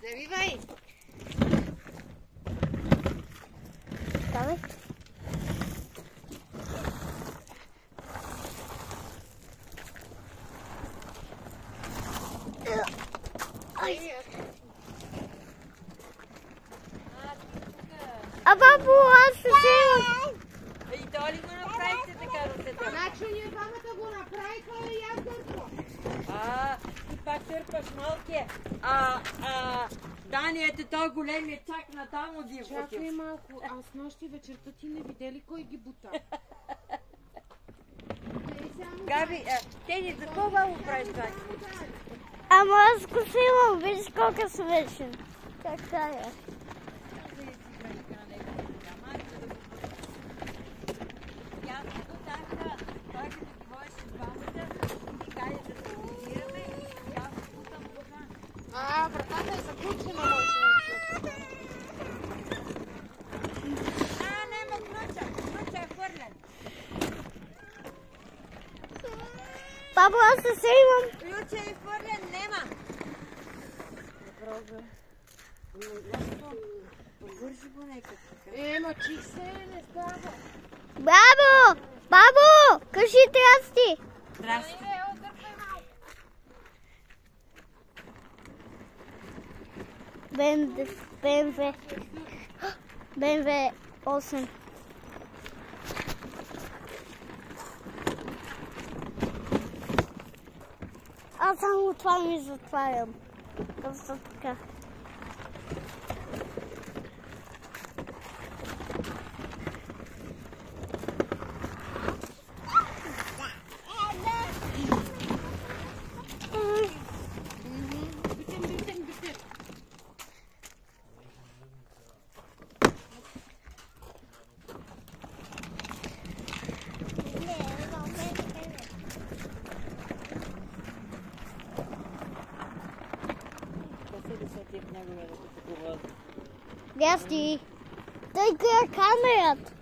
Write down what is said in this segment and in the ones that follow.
Завивай! Давай. Бабу, аз се вземам. И то ли го направихте така ръцете? Значи ние двамата го направиха и аз дърпвам. Ти пак търпаш малкия. Дани, ето той големия чак на там отива. Чакай малко, а с нощи вечерта ти не видели кой ги бута? Габи, Теди, за какво бабо правиш това? Ама аз го снимам, виж колко смешен. Така е. Вратата е заключена, моето. Нема ключа е хвърлен. Бабо, аз се снимам. Ключа е хвърлен, нема. Подвържи го нека. Мачих се, не става. Бабо, кажи здрасти. Здрасти. БМВ 8. Аз само това ми затварям. Просто така. Здрасти. Той гледа камерата.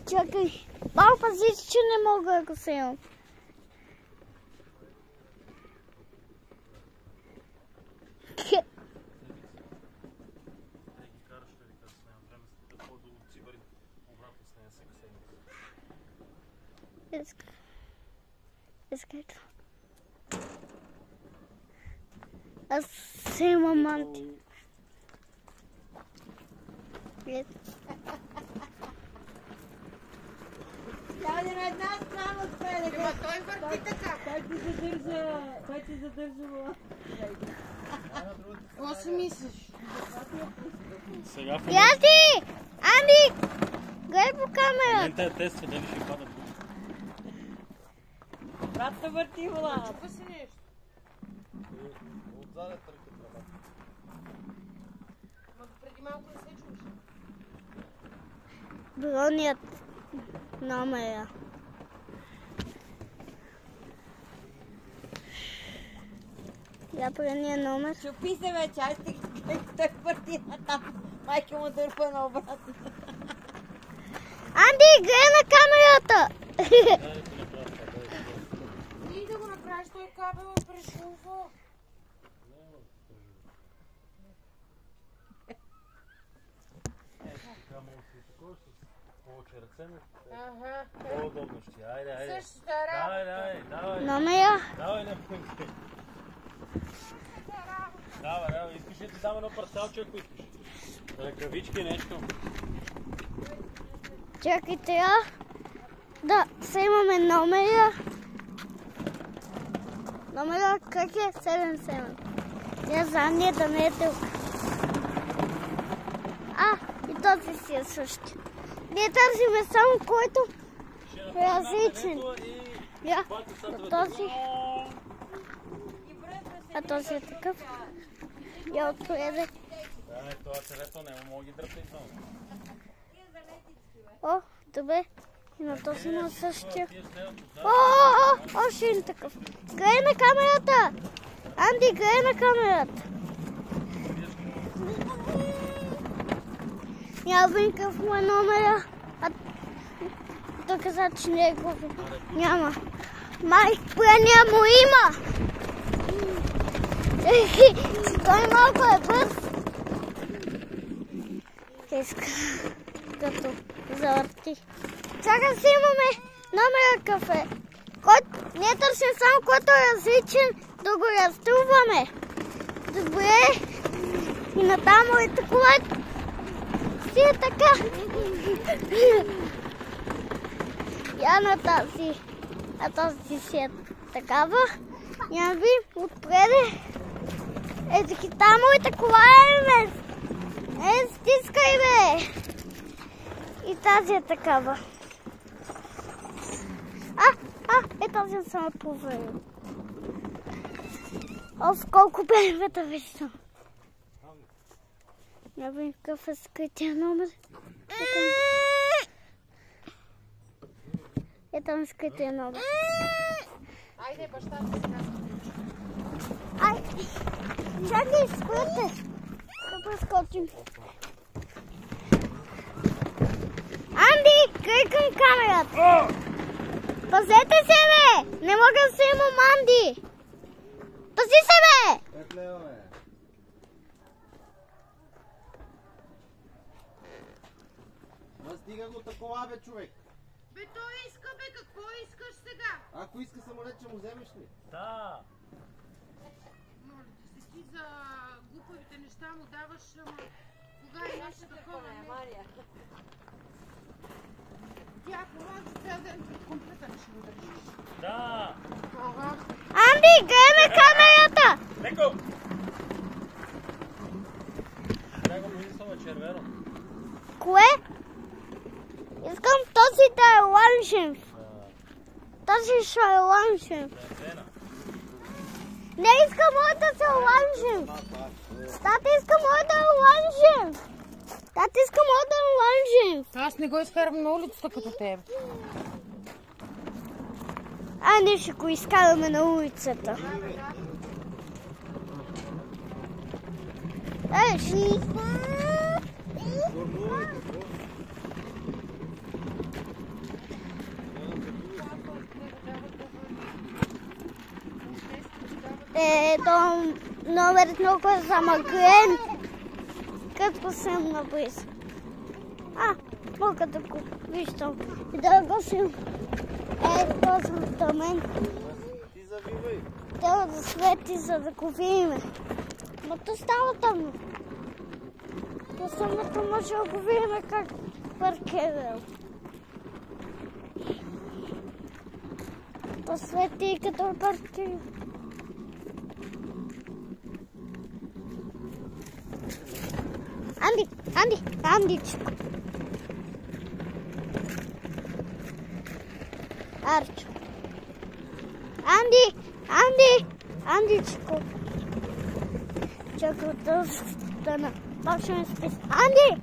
Чакай. Баба, пази, че не мога да го снимам. Искай това. Аз снимам манти. Трябва да на една страна отпреде. Той върти така. Той ти задържа вола. Какво си мислиш? Здрасти! Анди! Гледай по камера. Момента е тест, дали ще падат. Братта върти вола. Чупа си нещо. Отзаде търкат работа. Ма преди малко не се чуваш. Броният номера. Я прения номер. Чупи се вече, аз той върти на там. Майка му дърпа на обратно. Анди, гледай на камерата! Ти да го направиш, той кабел прешува. Повече ръце, Ага. по-удобно ще. Айде. Същата работа. Давай. Номера? Давай, не пънкай. Давай. Искаш да ти дам едно парцалче, ако искаш. Ръкавички, нещо. Чакай, трябва да снимаме номера. Номера как е? 77. Я задния да не е тук. И този си е същия. Ние търсиме само който е различен. Този. А този е такъв. Я отпреде. Това царето не мога ги дръпне само. О, добре. И на този има същия. Още един такъв. Гледай на камерата! Анди, гледай на камерата. Няма никакъв му е номера. Той каза, че не е губил. Няма. Май, прения му има. Той малко е бърз. Иска като завърти. Чакай си имаме номера кафе. Ние търсим само който е различен да го разтруваме. Добре. И натам е такова. Си е така. Я на тази. А тази си е такава. Я би отпреде. Таки тамо и такова е, бе. Стискай, бе. И тази е такава. Тази не съм проверил. Колко бебета вече съм. Я видим какъв е скрития номер. Там е скрития номер. Айде, баща ти сега. Чакай, скрите. Да прескочим. Анди, край към камерата. Пазете се, бе! Не мога да се имам, Анди! Пази се, бе! Как лева, бе? Стига го такова, бе, човек! Бе, той иска, бе, какво искаш сега? Ако иска самолет, ще му вземеш ли? Да. Моля ти се, ти за глупавите неща му даваш, ама кога е нещо такова? Тя помага цял ден пред компютъра ще го държиш. Да. Анди, гледаме камерата! Леко! Трябва го изисваме червено. Кое? Искам този да е ланшен. Този ще е ланшен. Не искам мой да се ланшен. Тата иска мой да е ланшен. Тата иска мой да е ланшен. Аз не го изкарам на улицата като теб. Ние ще го изкараме на улицата. Номер много е замъглен, като съм наблизо. Мога да го виждам и да го съм. Този до мен. Ти завивай. Трябва да свети, за да го видим. Но то става тъмно. То самото може да го видим как паркирал. То свети като е паркирал. Андичко. Арчо. Андичко. Чакай да стана. Пак ще ме спис. Анди!